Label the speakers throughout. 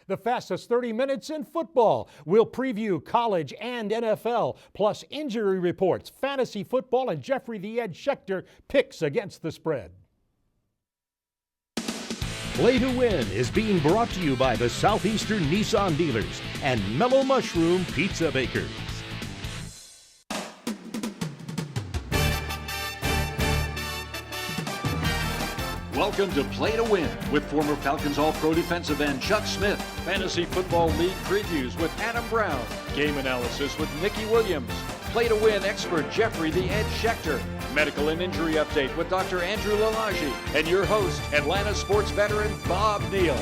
Speaker 1: The fastest 30 minutes in football. We'll preview college and NFL, plus injury reports, fantasy football, and Jeffrey the Ed Schechter picks against the spread. Play to Win is being brought to you by the Southeastern Nissan dealers and Mellow Mushroom Pizza Bakers.
Speaker 2: Welcome to Play to Win with former Falcons All-Pro defensive end Chuck Smith. Fantasy Football League previews with Adam Brown. Game analysis with Nikki Williams. Play to Win expert Jeffrey the Ed Schechter. Medical and injury update with Dr. Andrew Lalage. And your host, Atlanta sports veteran Bob Neal.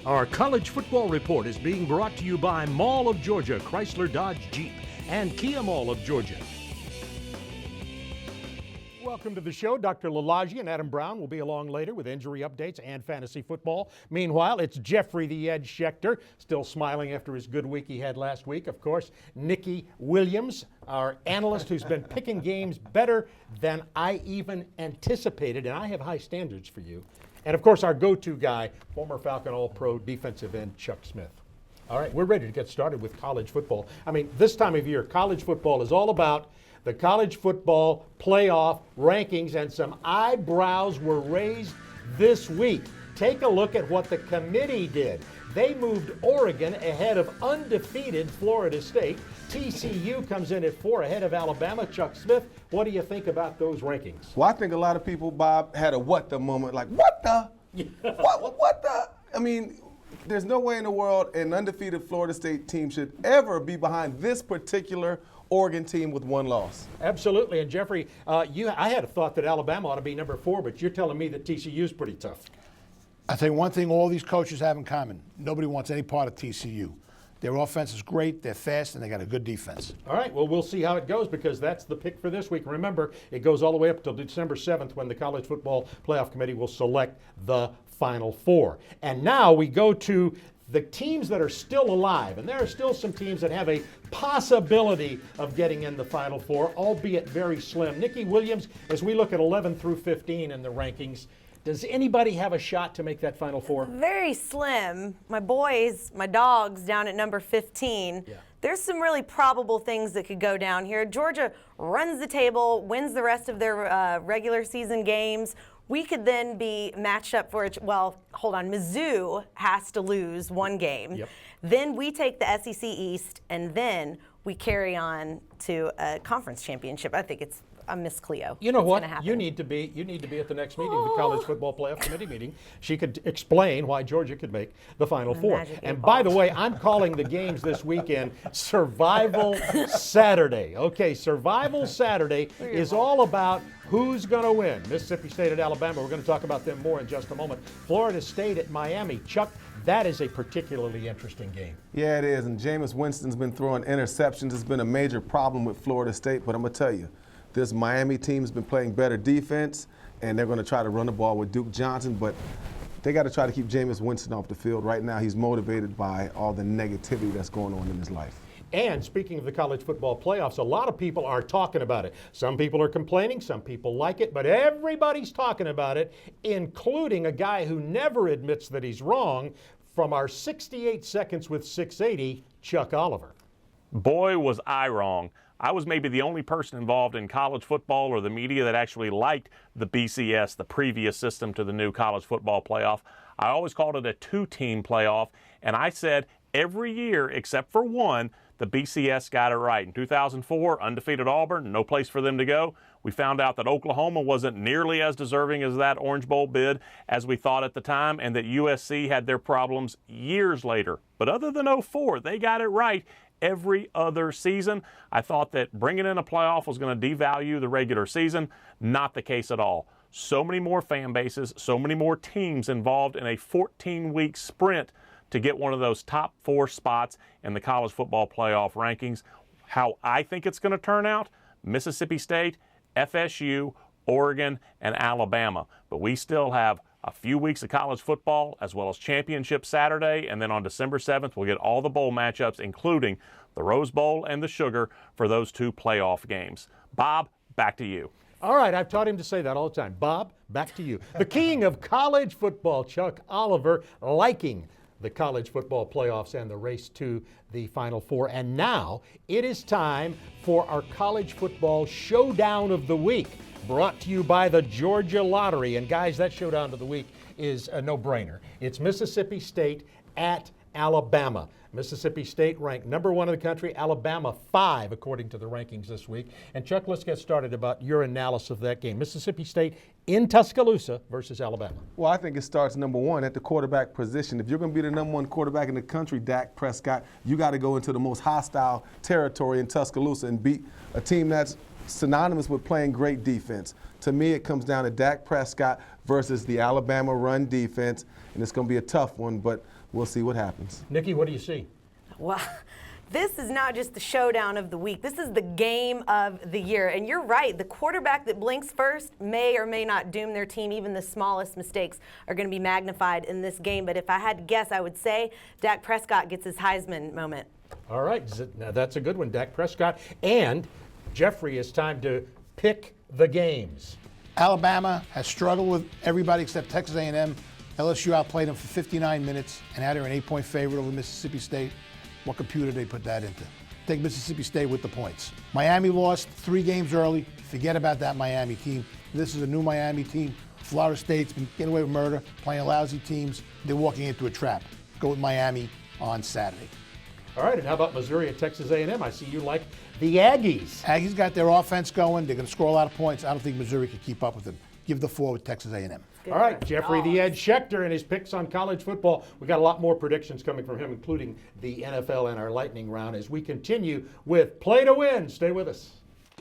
Speaker 2: Our college football report is being brought to you by Mall of Georgia, Chrysler Dodge Jeep, and Kia Mall of Georgia. Welcome to the show. Dr. Lalage and Adam Brown will be along later with injury updates and fantasy football. Meanwhile, it's Jeffrey the Ed Schechter, still smiling after his good week he had last week. Of course, Nikki Williams, our analyst who's been picking games better than I even anticipated, and I have high standards for you. And of course, our go-to guy, former Falcon All-Pro defensive end Chuck Smith. All right, we're ready to get started with college football. I mean, this time of year, college football is all about the college football playoff rankings, and some eyebrows were raised this week. Take a look at what the committee did. They moved Oregon ahead of undefeated Florida State. TCU comes in at 4 ahead of Alabama. Chuck Smith, what do you think about those rankings?
Speaker 3: Well, I think a lot of people, Bob, had a what the moment, like, what the? what the? I mean, there's no way in the world an undefeated Florida State team should ever be behind this particular Oregon team with one loss.
Speaker 1: Absolutely. And Jeffrey, I had a thought that Alabama ought to be number 4, but you're telling me that TCU is pretty tough.
Speaker 4: I think one thing all these coaches have in common, nobody wants any part of TCU. Their offense is great, they're fast, and they got a good defense.
Speaker 1: All right, well, we'll see how it goes because that's the pick for this week. Remember, it goes all the way up until December 7th when the College Football Playoff Committee will select the Final Four. And now we go to the teams that are still alive, and there are still some teams that have a possibility of getting in the Final Four, albeit very slim. Nikki Williams, as we look at 11 through 15 in the rankings, does anybody have a shot to make that Final Four?
Speaker 5: Very slim. My boys, my dogs down at number 15. Yeah. There's some really probable things that could go down here. Georgia runs the table, wins the rest of their regular season games. We could then be matched up for it. Well, hold on. Mizzou has to lose one game. Yep. Then we take the SEC East, and then we carry on to a conference championship. I think it's Miss Cleo.
Speaker 1: You know what? You need to be at the next meeting, the College Football Playoff Committee meeting. She could explain why Georgia could make the Final Four. And by the way, I'm calling the games this weekend Survival Saturday. Okay, Survival Saturday is all about who's going to win. Mississippi State at Alabama. We're going to talk about them more in just a moment. Florida State at Miami. Chuck, that is a particularly interesting game.
Speaker 3: Yeah, it is. And Jameis Winston's been throwing interceptions. It's been a major problem with Florida State. But I'm going to tell you, this Miami team's been playing better defense, and they're going to try to run the ball with Duke Johnson. But they got to try to keep Jameis Winston off the field. Right now, he's motivated by all the negativity that's going on in his life.
Speaker 1: And speaking of the college football playoffs, a lot of people are talking about it. Some people are complaining, some people like it, but everybody's talking about it, including a guy who never admits that he's wrong, from our 68 Seconds with 680, Chuck Oliver.
Speaker 6: Boy, was I wrong. I was maybe the only person involved in college football or the media that actually liked the BCS, the previous system to the new college football playoff. I always called it a 2-team playoff, and I said every year except for one, the BCS got it right. In 2004, undefeated Auburn, no place for them to go. We found out that Oklahoma wasn't nearly as deserving as that Orange Bowl bid as we thought at the time, and that USC had their problems years later. But other than 04, they got it right every other season. I thought that bringing in a playoff was going to devalue the regular season. Not the case at all. So many more fan bases, so many more teams involved in a 14-week sprint to get one of those top 4 spots in the college football playoff rankings. How I think it's going to turn out, Mississippi State, FSU, Oregon, and Alabama. But we still have a few weeks of college football as well as Championship Saturday, and then on December 7th we'll get all the bowl matchups, including the Rose Bowl and the Sugar, for those 2 playoff games. Bob, back to you.
Speaker 2: All right, I've taught him to say that all the time. Bob, back to you. The king of college football, Chuck Oliver, liking the college football playoffs and the race to the Final Four. And now it is time for our college football showdown of the week, brought to you by the Georgia Lottery. And guys, that showdown of the week is a no-brainer. It's Mississippi State at Alabama. Mississippi State ranked number 1 in the country, Alabama 5 according to the rankings this week. And Chuck, let's get started about your analysis of that game. Mississippi State in Tuscaloosa versus Alabama.
Speaker 3: Well, I think it starts number 1 at the quarterback position. If you're going to be the number 1 quarterback in the country, Dak Prescott, you got to go into the most hostile territory in Tuscaloosa and beat a team that's synonymous with playing great defense. To me, it comes down to Dak Prescott versus the Alabama run defense, and it's going to be a tough one, but we'll see what happens.
Speaker 2: Nikki, what do you see?
Speaker 5: Well, this is not just the showdown of the week. This is the game of the year. And you're right. The quarterback that blinks first may or may not doom their team. Even the smallest mistakes are going to be magnified in this game. But if I had to guess, I would say Dak Prescott gets his Heisman moment.
Speaker 2: All right. Now that's a good one, Dak Prescott. And Jeffrey, it's time to pick the games.
Speaker 4: Alabama has struggled with everybody except Texas A&M. LSU outplayed them for 59 minutes and had her an 8-point favorite over Mississippi State. What computer did they put that into? Take Mississippi State with the points. Miami lost 3 games early. Forget about that Miami team. This is a new Miami team. Florida State's been getting away with murder, playing lousy teams. They're walking into a trap. Go with Miami on Saturday.
Speaker 2: All right, and how about Missouri and Texas A&M? I see you like the Aggies.
Speaker 4: Aggies got their offense going. They're going to score a lot of points. I don't think Missouri can keep up with them. Give the 4 with Texas A&M.
Speaker 2: All right, Jeffrey the Ed Schechter and his picks on college football. We got a lot more predictions coming from him, including the NFL and our lightning round as we continue with Play to Win. Stay with us.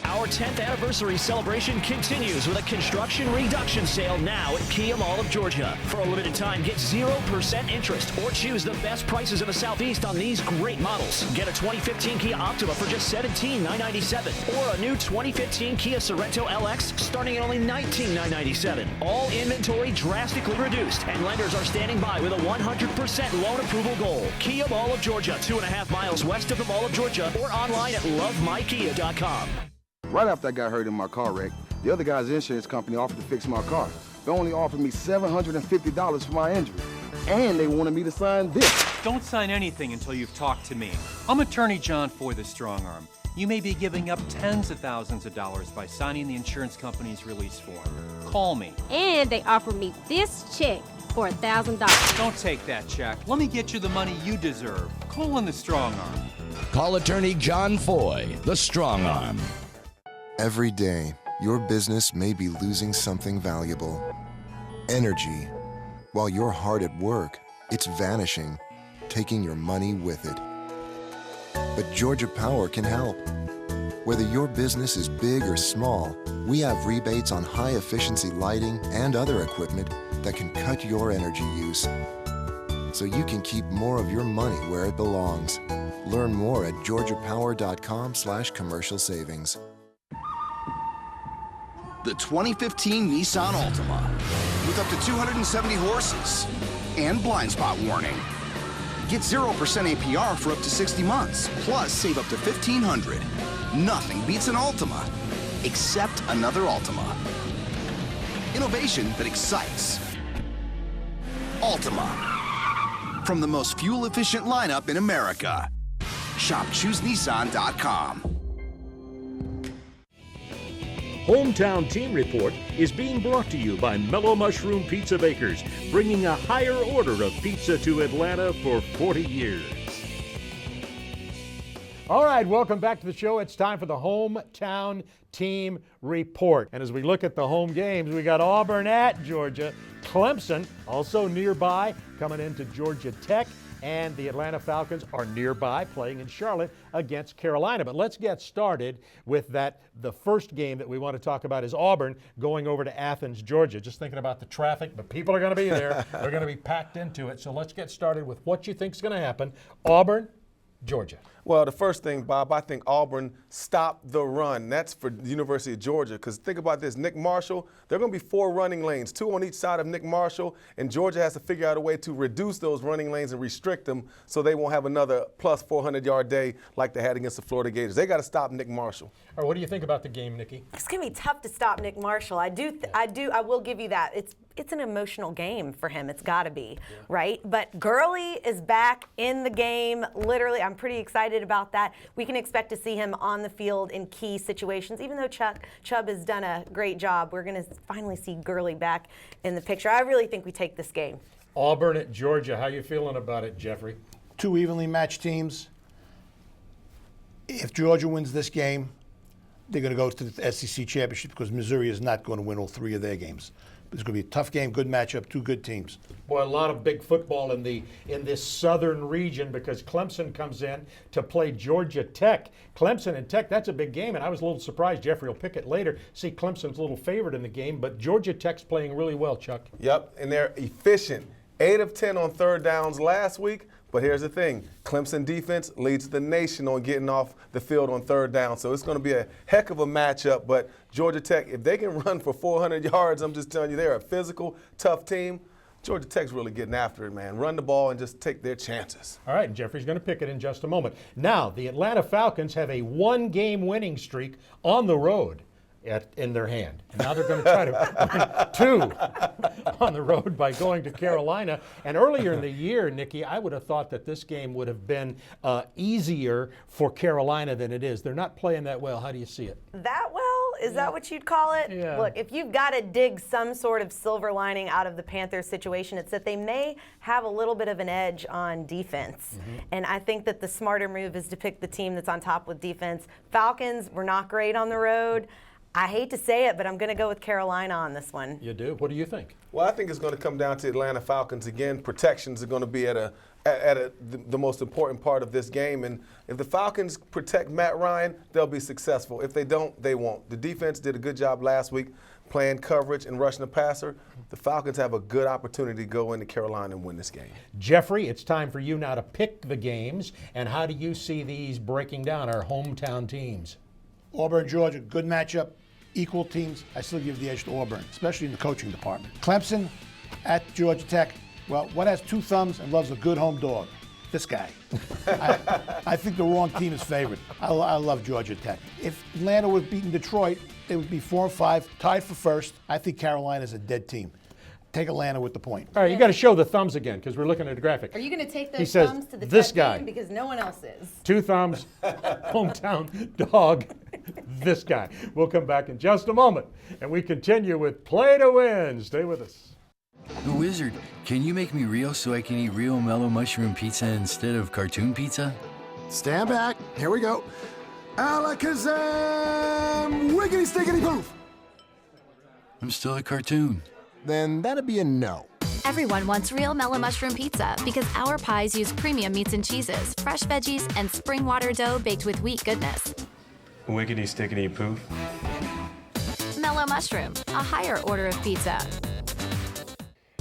Speaker 7: Our 10th anniversary celebration continues with a construction reduction sale now at Kia Mall of Georgia. For a limited time, get 0% interest or choose the best prices in the Southeast on these great models. Get a 2015 Kia Optima for just $17,997 or a new 2015 Kia Sorento LX starting at only $19,997. All inventory drastically reduced, and lenders are standing by with a 100% loan approval goal. Kia Mall of Georgia, 2.5 miles west of the Mall of Georgia, or online at lovemykia.com.
Speaker 8: Right after I got hurt in my car wreck, the other guy's insurance company offered to fix my car. They only offered me $750 for my injury, and they wanted me to sign this.
Speaker 9: Don't sign anything until you've talked to me. I'm Attorney John Foy, the Strong Arm. You may be giving up tens of thousands of dollars by signing the insurance company's release form. Call me.
Speaker 10: And they offered me this check for $1,000.
Speaker 9: Don't take that check. Let me get you the money you deserve. Call on the Strong Arm.
Speaker 11: Call Attorney John Foy, the Strong Arm.
Speaker 12: Every day, your business may be losing something valuable. Energy. While you're hard at work, it's vanishing, taking your money with it. But Georgia Power can help. Whether your business is big or small, we have rebates on high-efficiency lighting and other equipment that can cut your energy use, so you can keep more of your money where it belongs. Learn more at georgiapower.com/commercial savings.
Speaker 13: The 2015 Nissan Altima with up to 270 horses and blind spot warning. Get 0% APR for up to 60 months, plus save up to $1,500. Nothing beats an Altima, except another Altima. Innovation that excites. Altima, from the most fuel-efficient lineup in America. Shop ChooseNissan.com.
Speaker 14: Hometown Team Report is being brought to you by Mellow Mushroom Pizza Bakers, bringing a higher order of pizza to Atlanta for 40 years.
Speaker 2: All right, welcome back to the show. It's time for the Hometown Team Report. And as we look at the home games, we got Auburn at Georgia, Clemson also nearby coming into Georgia Tech, and the Atlanta Falcons are nearby playing in Charlotte against Carolina. But let's get started with that. The first game that we want to talk about is Auburn going over to Athens, Georgia. Just thinking about the traffic, but people are going to be there. They're going to be packed into it. So let's get started with what you think is going to happen. Auburn Georgia?
Speaker 3: Well, the first thing, Bob, I think Auburn stopped the run. That's for the University of Georgia. Because think about this, Nick Marshall, there are going to be 4 running lanes, 2 on each side of Nick Marshall, and Georgia has to figure out a way to reduce those running lanes and restrict them so they won't have another plus 400-yard day like they had against the Florida Gators. They got to stop Nick Marshall.
Speaker 2: All right, what do you think about the game, Nikki?
Speaker 5: It's going to be tough to stop Nick Marshall. I will give you that. It's an emotional game for him. It's got to be, right? But Gurley is back in the game. Literally, I'm pretty excited about that. We can expect to see him on the field in key situations. Even though Chubb has done a great job, we're going to finally see Gurley back in the picture. I really think we take this game.
Speaker 2: Auburn at Georgia. How you feeling about it, Jeffrey?
Speaker 4: 2 evenly matched teams. If Georgia wins this game, they're going to go to the SEC championship because Missouri is not going to win all 3 of their games. It's going to be a tough game, good matchup, 2 good teams.
Speaker 2: Boy, a lot of big football in this southern region because Clemson comes in to play Georgia Tech. Clemson and Tech, that's a big game, and I was a little surprised. Jeffrey will pick it later. See, Clemson's a little favored in the game, but Georgia Tech's playing really well, Chuck.
Speaker 3: Yep, and they're efficient. 8 of 10 on third downs last week. But here's the thing, Clemson defense leads the nation on getting off the field on third down. So it's going to be a heck of a matchup. But Georgia Tech, if they can run for 400 yards, I'm just telling you, they're a physical, tough team. Georgia Tech's really getting after it, man. Run the ball and just take their chances.
Speaker 2: All right, and Jeffrey's going to pick it in just a moment. Now, the Atlanta Falcons have a 1-game winning streak on the road in their hand. And now they're going to try to win 2 on the road by going to Carolina. And earlier in the year, Nikki, I would have thought that this game would have been easier for Carolina than it is. They're not playing that well. How do you see it?
Speaker 5: That well? Is that what you'd call it?
Speaker 2: Yeah.
Speaker 5: Look, if you've got to dig some sort of silver lining out of the Panthers situation, it's that they may have a little bit of an edge on defense. And I think that the smarter move is to pick the team that's on top with defense. Falcons were not great on the road. I hate to say it, but I'm going to go with Carolina on this one.
Speaker 2: You do? What do you think?
Speaker 3: Well, I think it's going to come down to Atlanta Falcons again. Protections are going to be the most important part of this game. And if the Falcons protect Matt Ryan, they'll be successful. If they don't, they won't. The defense did a good job last week playing coverage and rushing the passer. The Falcons have a good opportunity to go into Carolina and win this game.
Speaker 2: Jeffrey, it's time for you now to pick the games. And how do you see these breaking down, our hometown teams?
Speaker 4: Auburn, Georgia, good matchup. Equal teams, I still give the edge to Auburn, especially in the coaching department. Clemson at Georgia Tech. Well, what has 2 thumbs and loves a good home dog? This guy. I think the wrong team is favored. I love Georgia Tech. If Atlanta was beating Detroit, they would be 4-5, tied for first. I think Carolina's a dead team. Take Atlanta with the point.
Speaker 2: All right, you got to show the thumbs again because we're looking at a graphic.
Speaker 5: Are you going to take
Speaker 2: He
Speaker 5: those
Speaker 2: says,
Speaker 5: thumbs to the
Speaker 2: this
Speaker 5: Tech
Speaker 2: guy.
Speaker 5: game? Because no one else is.
Speaker 2: 2 thumbs, hometown dog, this guy. We'll come back in just a moment, and we continue with Play to Win. Stay with us.
Speaker 15: The Wizard, can you make me real so I can eat real mellow mushroom pizza instead of cartoon pizza?
Speaker 16: Stand back. Here we go. Alakazam! Wiggity stickity poof!
Speaker 15: I'm still a cartoon.
Speaker 16: Then that'd be a no.
Speaker 17: Everyone wants real mellow mushroom pizza because our pies use premium meats and cheeses, fresh veggies, and spring water dough baked with wheat goodness.
Speaker 18: Wiggity stickity poof.
Speaker 17: Mellow mushroom, a higher order of pizza.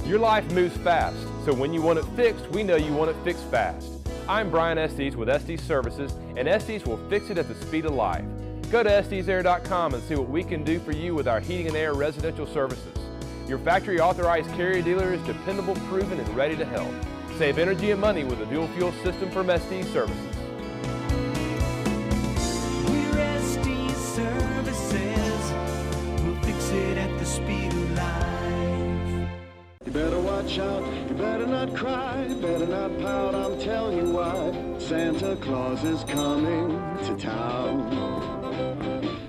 Speaker 19: Your life moves fast, so when you want it fixed, we know you want it fixed fast. I'm Brian Estes with Estes Services, and Estes will fix it at the speed of life. Go to EstesAir.com and see what we can do for you with our heating and air residential services. Your factory authorized carrier dealer is dependable, proven, and ready to help. Save energy and money with a dual fuel system from Estes Services.
Speaker 20: We're Estes Services. We'll fix it at the speed of life.
Speaker 21: You better watch out, you better not cry, better not pout, I'm telling you why. Santa Claus is coming to town.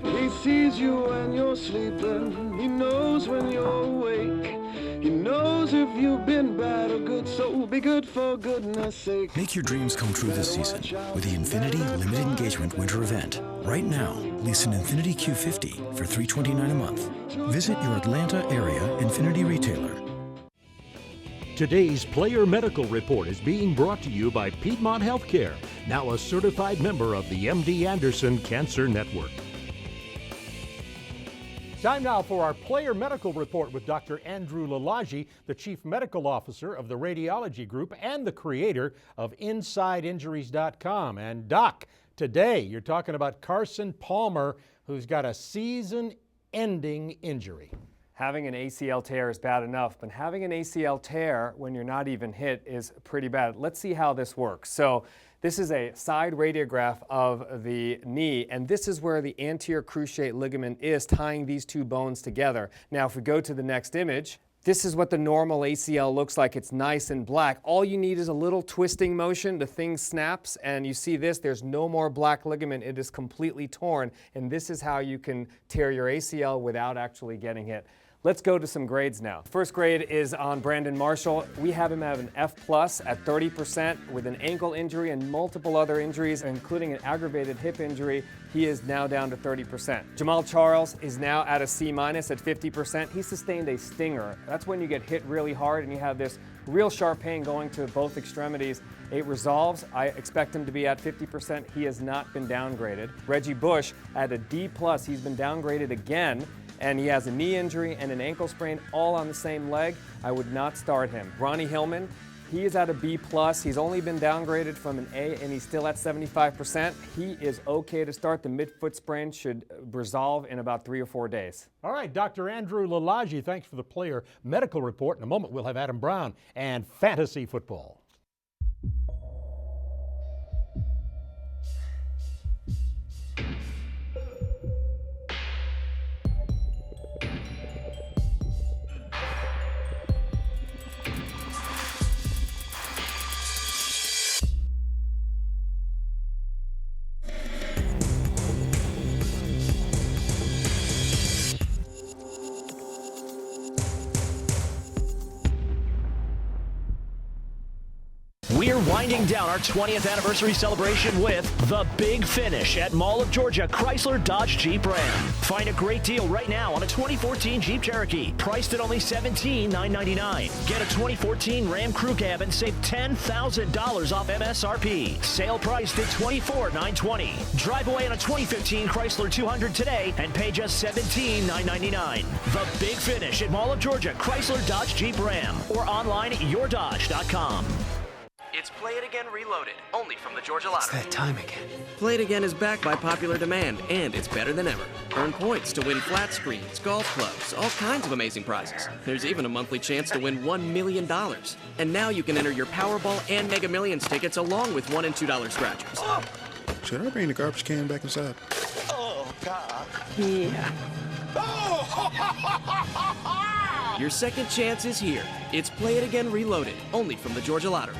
Speaker 21: He sees you when you're sleeping, he knows when you're awake. He knows if you've been bad or good, so be good for goodness sake.
Speaker 22: Make your dreams come true this season with the Infinity Limited Engagement Winter Event. Right now, lease an Infinity Q50 for $329 a month. Visit your Atlanta area Infinity retailer.
Speaker 14: Today's Player Medical Report is being brought to you by Piedmont Healthcare, now a certified member of the MD Anderson Cancer Network.
Speaker 2: Time now for our player medical report with Dr. Andrew Lalage, the Chief Medical Officer of the Radiology Group and the creator of InsideInjuries.com. And Doc, today you're talking about Carson Palmer, who's got a season-ending injury.
Speaker 1: Having an ACL tear is bad enough, but having an ACL tear when you're not even hit is pretty bad. Let's see how this works. So this is a side radiograph of the knee, and this is where the anterior cruciate ligament is tying these two bones together. Now, if we go to the next image, this is what the normal ACL looks like. It's nice and black. All you need is a little twisting motion. The thing snaps, and you see this. There's no more black ligament. It is completely torn, and this is how you can tear your ACL without actually getting hit. Let's go to some grades now. First grade is on Brandon Marshall. We have him have an F+ at 30% with an ankle injury and multiple other injuries, including an aggravated hip injury. He is now down to 30%. Jamal Charles is now at a C- at 50%. He sustained a stinger. That's when you get hit really hard and you have this real sharp pain going to both extremities. It resolves. I expect him to be at 50%. He has not been downgraded. Reggie Bush at a D+. He's been downgraded again, and he has a knee injury and an ankle sprain all on the same leg. I would not start him. Ronnie Hillman, he is at a B+. He's only been downgraded from an A, and he's still at 75%. He is okay to start. The midfoot sprain should resolve in about 3 or 4 days.
Speaker 2: All right, Dr. Andrew Lalage, thanks for the player medical report. In a moment, we'll have Adam Brown and fantasy football.
Speaker 7: We're winding down our 20th anniversary celebration with The Big Finish at Mall of Georgia Chrysler Dodge Jeep Ram. Find a great deal right now on a 2014 Jeep Cherokee, priced at only $17,999. Get a 2014 Ram Crew Cab and save $10,000 off MSRP. Sale priced at $24,920. Drive away on a 2015 Chrysler 200 today and pay just $17,999. The Big Finish at Mall of Georgia Chrysler Dodge Jeep Ram, or online at yourdodge.com.
Speaker 6: It's Play It Again Reloaded, only from the Georgia Lottery.
Speaker 23: It's that time again.
Speaker 6: Play It Again is backed by popular demand, and it's better than ever. Earn points to win flat screens, golf clubs, all kinds of amazing prizes. There's even a monthly chance to win $1 million. And now you can enter your Powerball and Mega Millions tickets along with $1 and $2 scratchers.
Speaker 23: Oh. Should I bring the garbage can back inside?
Speaker 6: Oh, God.
Speaker 23: Yeah.
Speaker 6: Your second chance is here. It's Play It Again Reloaded, only from the Georgia Lottery.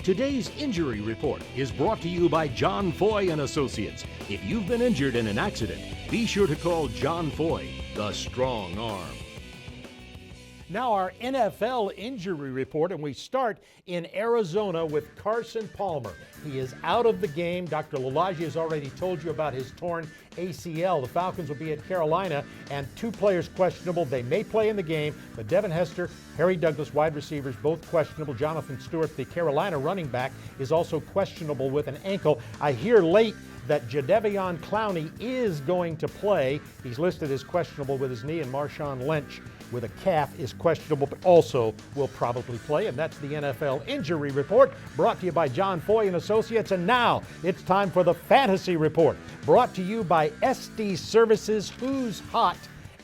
Speaker 14: Today's injury report is brought to you by John Foy and Associates. If you've been injured in an accident, be sure to call John Foy, the strong arm.
Speaker 2: Now our NFL injury report, and we start in Arizona with Carson Palmer. He is out of the game. Dr. Lalage has already told you about his torn ACL. The Falcons will be at Carolina, and 2 players questionable. They may play in the game, but Devin Hester, Harry Douglas, wide receivers, both questionable. Jonathan Stewart, the Carolina running back, is also questionable with an ankle. I hear late that Jadeveon Clowney is going to play. He's listed as questionable with his knee, and Marshawn Lynch with a calf is questionable, but also will probably play. And that's the NFL injury report, brought to you by John Foy and Associates. And now it's time for the fantasy report, brought to you by SD Services. Who's hot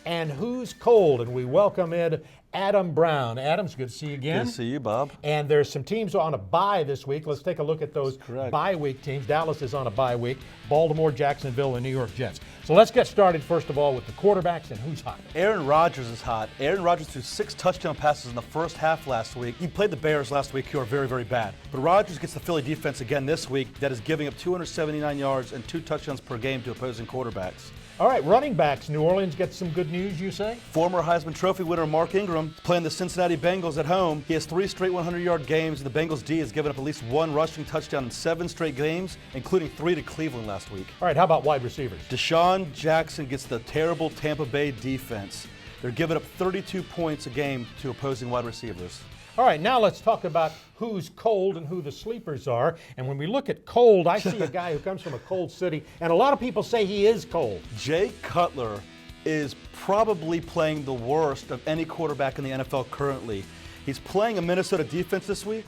Speaker 2: and who's cold? And we welcome in Adam Brown. Adam, it's good to see you again.
Speaker 24: Good to see you, Bob.
Speaker 2: And there's some teams on a bye this week. Let's take a look at those bye week teams. Dallas is on a bye week. Baltimore, Jacksonville, and New York Jets. So let's get started first of all with the quarterbacks and who's hot.
Speaker 24: Aaron Rodgers is hot. Aaron Rodgers threw 6 touchdown passes in the first half last week. He played the Bears last week, who are very, very bad. But Rodgers gets the Philly defense again this week that is giving up 279 yards and 2 touchdowns per game to opposing quarterbacks.
Speaker 2: All right, running backs. New Orleans gets some good news, you say?
Speaker 24: Former Heisman Trophy winner Mark Ingram playing the Cincinnati Bengals at home. He has 3 straight 100-yard games, and the Bengals D has given up at least 1 rushing touchdown in 7 straight games, including 3 to Cleveland last week.
Speaker 2: All right, how about wide receivers?
Speaker 24: Deshaun Jackson gets the terrible Tampa Bay defense. They're giving up 32 points a game to opposing wide receivers.
Speaker 2: All right, now let's talk about who's cold and who the sleepers are. And when we look at cold, I see a guy who comes from a cold city, and a lot of people say he is cold.
Speaker 24: Jay Cutler is probably playing the worst of any quarterback in the NFL currently. He's playing a Minnesota defense this week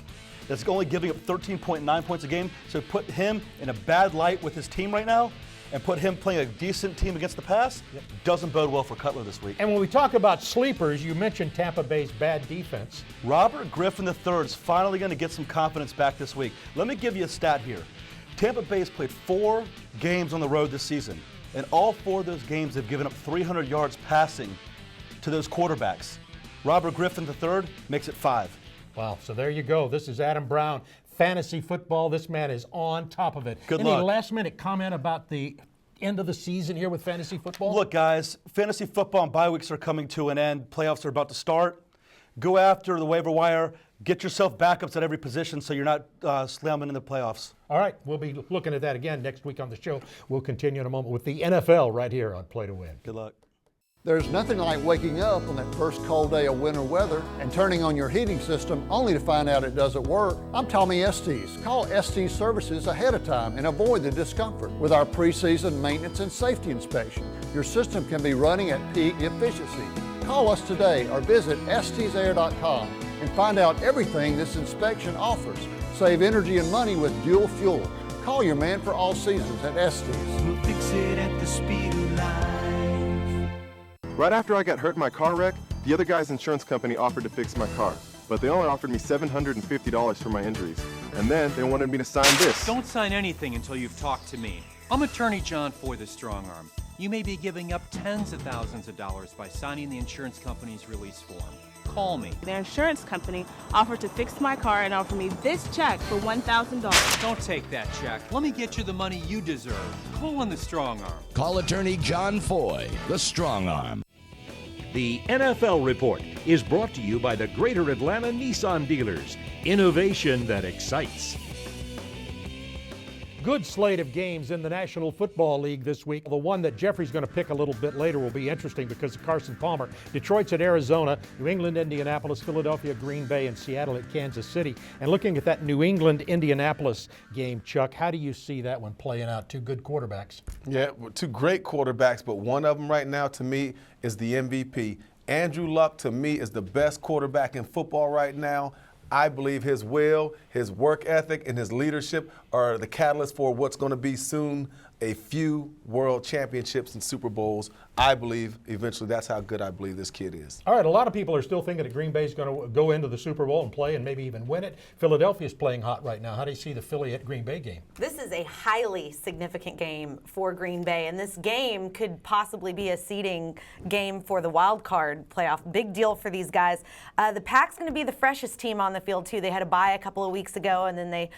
Speaker 24: that's only giving up 13.9 points a game, so put him in a bad light with his team right now and put him playing a decent team against the pass doesn't bode well for Cutler this week.
Speaker 2: And when we talk about sleepers, you mentioned Tampa Bay's bad defense.
Speaker 24: Robert Griffin III is finally going to get some confidence back this week. Let me give you a stat here. Tampa Bay has played 4 games on the road this season, and all 4 of those games have given up 300 yards passing to those quarterbacks. Robert Griffin III makes it 5.
Speaker 2: Wow, so there you go. This is Adam Brown, Fantasy Football. This man is on top of it.
Speaker 24: Good
Speaker 2: Any
Speaker 24: luck.
Speaker 2: last-minute comment about the end of the season here with Fantasy Football?
Speaker 24: Look, guys, fantasy football and bye weeks are coming to an end. Playoffs are about to start. Go after the waiver wire. Get yourself backups at every position so you're not slamming in the playoffs.
Speaker 2: All right, we'll be looking at that again next week on the show. We'll continue in a moment with the NFL right here on Play to Win.
Speaker 24: Good luck.
Speaker 8: There's nothing like waking up on that first cold day of winter weather and turning on your heating system only to find out it doesn't work. I'm Tommy Estes. Call Estes Services ahead of time and avoid the discomfort. With our pre-season maintenance and safety inspection, your system can be running at peak efficiency. Call us today or visit estesair.com and find out everything this inspection offers. Save energy and money with dual fuel. Call your man for all seasons at Estes.
Speaker 20: We'll fix it at the speed of life.
Speaker 9: Right after I got hurt in my car wreck, the other guy's insurance company offered to fix my car, but they only offered me $750 for my injuries. And then they wanted me to sign this.
Speaker 10: Don't sign anything until you've talked to me. I'm attorney John Foy, the Strong Arm. You may be giving up tens of thousands of dollars by signing the insurance company's release form. Call me.
Speaker 11: The insurance company offered to fix my car and offered me this check for $1,000.
Speaker 10: Don't take that check. Let me get you the money you deserve. Call in the Strong Arm.
Speaker 25: Call attorney John Foy, the Strong Arm.
Speaker 14: The NFL Report is brought to you by the Greater Atlanta Nissan dealers. Innovation that excites.
Speaker 2: Good slate of games in the National Football League this week. The one that Jeffrey's going to pick a little bit later will be interesting because of Carson Palmer. Detroit's at Arizona, New England, Indianapolis, Philadelphia, Green Bay, and Seattle at Kansas City. And looking at that New England-Indianapolis game, Chuck, how do you see that one playing out? 2 good quarterbacks.
Speaker 3: Yeah, 2 great quarterbacks, but one of them right now to me is the MVP. Andrew Luck to me is the best quarterback in football right now. I believe his will, his work ethic, and his leadership are the catalyst for what's going to be soon a few world championships and Super Bowls. I believe eventually that's how good I believe this kid is.
Speaker 2: All right, a lot of people are still thinking that Green Bay's going to go into the Super Bowl and play and maybe even win it. Philadelphia's playing hot right now. How do you see the Philly at Green Bay game?
Speaker 5: This is a highly significant game for Green Bay, and this game could possibly be a seeding game for the wild card playoff. Big deal for these guys. The Pack's going to be the freshest team on the field, too. They had a bye a couple of weeks ago, and then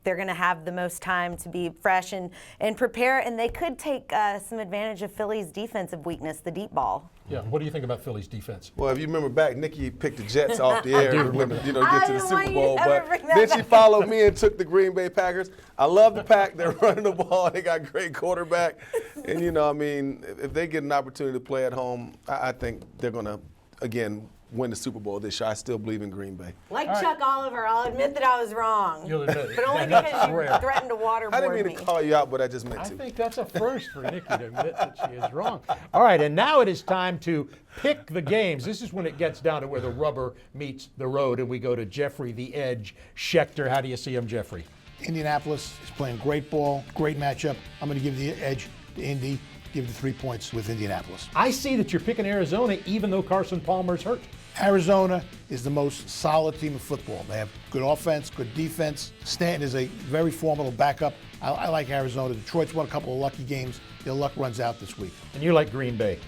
Speaker 5: they're going to have the most time to be fresh and prepare, and they could take some advantage of Philly's defensive weakness, the deep ball.
Speaker 2: Yeah, what do you think about Philly's defense?
Speaker 3: Well, if you remember back, Nikki picked the Jets off the air to get to the Super Bowl, but
Speaker 5: bring
Speaker 3: then
Speaker 5: that
Speaker 3: she
Speaker 5: back.
Speaker 3: followed me and took the Green Bay Packers. I love the Pack. They're running the ball. They got great quarterback. And, if they get an opportunity to play at home, I think they're going to, again, win the Super Bowl this year. I still believe in Green Bay.
Speaker 5: Like Chuck Oliver, I'll admit that I was wrong.
Speaker 2: You'll admit it.
Speaker 5: But only
Speaker 2: Yeah,
Speaker 5: because
Speaker 2: that's
Speaker 5: you
Speaker 2: rare.
Speaker 5: threatened to waterboard
Speaker 3: I didn't mean
Speaker 5: me.
Speaker 3: to call you out, but I just meant
Speaker 2: I
Speaker 3: to.
Speaker 2: think that's a first for Nikki to admit that she is wrong. All right, and now it is time to pick the games. This is when it gets down to where the rubber meets the road, and we go to Jeffrey the Edge Schechter. How do you see him, Jeffrey?
Speaker 4: Indianapolis is playing great ball, great matchup. I'm going to give the edge to Indy, give the 3 points with Indianapolis.
Speaker 2: I see that you're picking Arizona even though Carson Palmer's hurt.
Speaker 4: Arizona is the most solid team in football. They have good offense, good defense. Stanton is a very formidable backup. I like Arizona. Detroit's won a couple of lucky games. Their luck runs out this week.
Speaker 2: And you like Green Bay.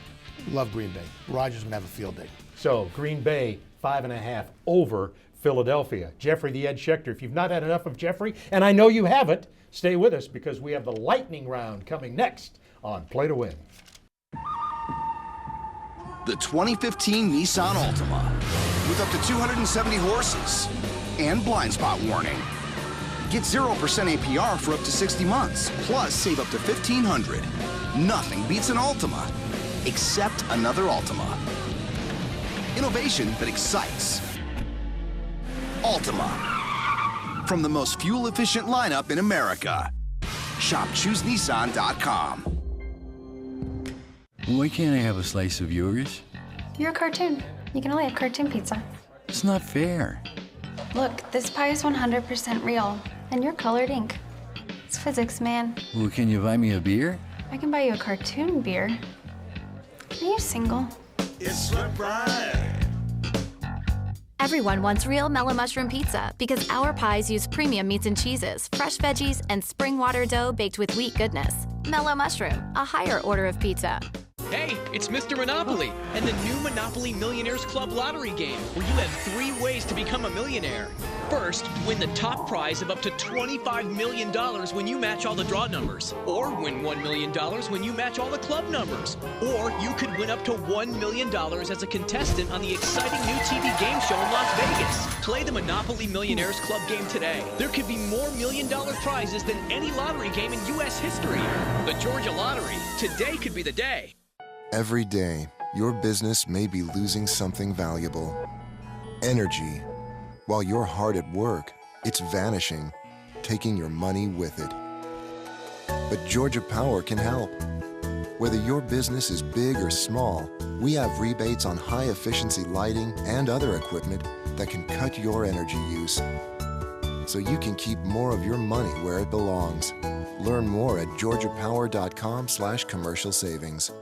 Speaker 4: Love Green Bay. Rodgers going to have a field day.
Speaker 2: So Green Bay, 5.5 over Philadelphia. Jeffrey the Edge Schechter. If you've not had enough of Jeffrey, and I know you haven't, stay with us because we have the lightning round coming next on Play to Win.
Speaker 13: The 2015 Nissan Altima with up to 270 horses and blind spot warning. Get 0% APR for up to 60 months, plus save up to $1,500. Nothing beats an Altima, except another Altima. Innovation that excites. Altima, from the most fuel-efficient lineup in America. Shop ChooseNissan.com.
Speaker 12: Why can't I have a slice of yours?
Speaker 15: You're a cartoon. You can only have cartoon pizza.
Speaker 12: It's not fair.
Speaker 15: Look, this pie is 100% real, and you're colored ink. It's physics, man.
Speaker 12: Well, can you buy me a beer?
Speaker 15: I can buy you a cartoon beer. Are you single?
Speaker 20: It's right.
Speaker 16: Everyone wants real mellow mushroom pizza because our pies use premium meats and cheeses, fresh veggies, and spring water dough baked with wheat goodness. Mellow Mushroom, a higher order of pizza.
Speaker 17: Hey, it's Mr. Monopoly and the new Monopoly Millionaires Club lottery game, where you have 3 ways to become a millionaire. First, win the top prize of up to $25 million when you match all the draw numbers. Or win $1 million when you match all the club numbers. Or you could win up to $1 million as a contestant on the exciting new TV game show in Las Vegas. Play the Monopoly Millionaires Club game today. There could be more $1 million prizes than any lottery game in U.S. history. The Georgia Lottery. Today could be the day.
Speaker 18: Every day, your business may be losing something valuable. Energy. While you're hard at work, it's vanishing, taking your money with it. But Georgia Power can help. Whether your business is big or small, we have rebates on high-efficiency lighting and other equipment that can cut your energy use, so you can keep more of your money where it belongs. Learn more at georgiapower.com/commercial savings.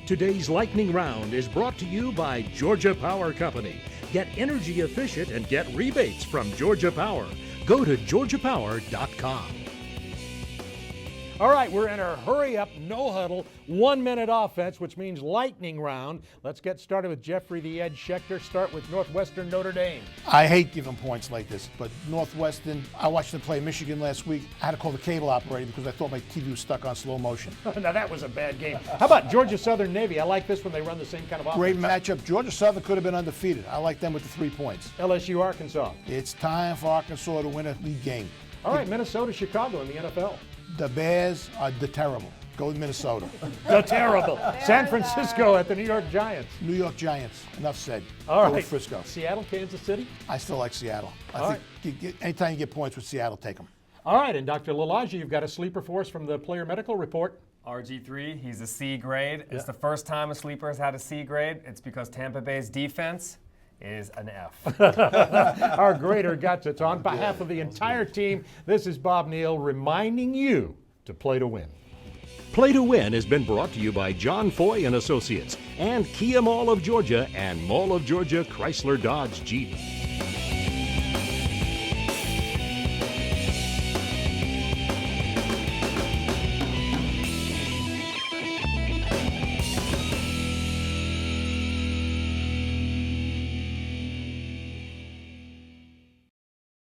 Speaker 14: Today's Lightning Round is brought to you by Georgia Power Company. Get energy efficient and get rebates from Georgia Power. Go to georgiapower.com.
Speaker 2: All right, we're in our hurry-up, no-huddle, 1-minute offense, which means lightning round. Let's get started with Jeffrey the Ed Schechter. Start with Northwestern Notre Dame.
Speaker 4: I hate giving points like this, but Northwestern, I watched them play Michigan last week. I had to call the cable operator because I thought my TV was stuck on slow motion.
Speaker 2: Now, that was a bad game. How about Georgia Southern Navy? I like this when they run the same kind of offense.
Speaker 4: Great matchup. Georgia Southern could have been undefeated. I like them with the 3 points.
Speaker 2: LSU Arkansas.
Speaker 4: It's time for Arkansas to win a league game.
Speaker 2: All right, Minnesota Chicago in the NFL.
Speaker 4: The Bears are the terrible. Go with Minnesota.
Speaker 2: The terrible. San Francisco at the New York Giants.
Speaker 4: New York Giants. Enough said.
Speaker 2: All
Speaker 4: Go
Speaker 2: right.
Speaker 4: with Frisco.
Speaker 2: Seattle, Kansas City.
Speaker 4: I still like Seattle.
Speaker 2: All
Speaker 4: Anytime you get points with Seattle, take them.
Speaker 2: All right, and Dr. Lalage, you've got a sleeper for us from the Player Medical Report.
Speaker 1: RG3, he's a C grade. It's the first time a sleeper has had a C grade. It's because Tampa Bay's defense is an F.
Speaker 2: Our grader got it. On behalf of the entire team, this is Bob Neal reminding you to play to win.
Speaker 14: Play to Win has been brought to you by John Foy and Associates and Kia Mall of Georgia and Mall of Georgia Chrysler Dodge Jeep.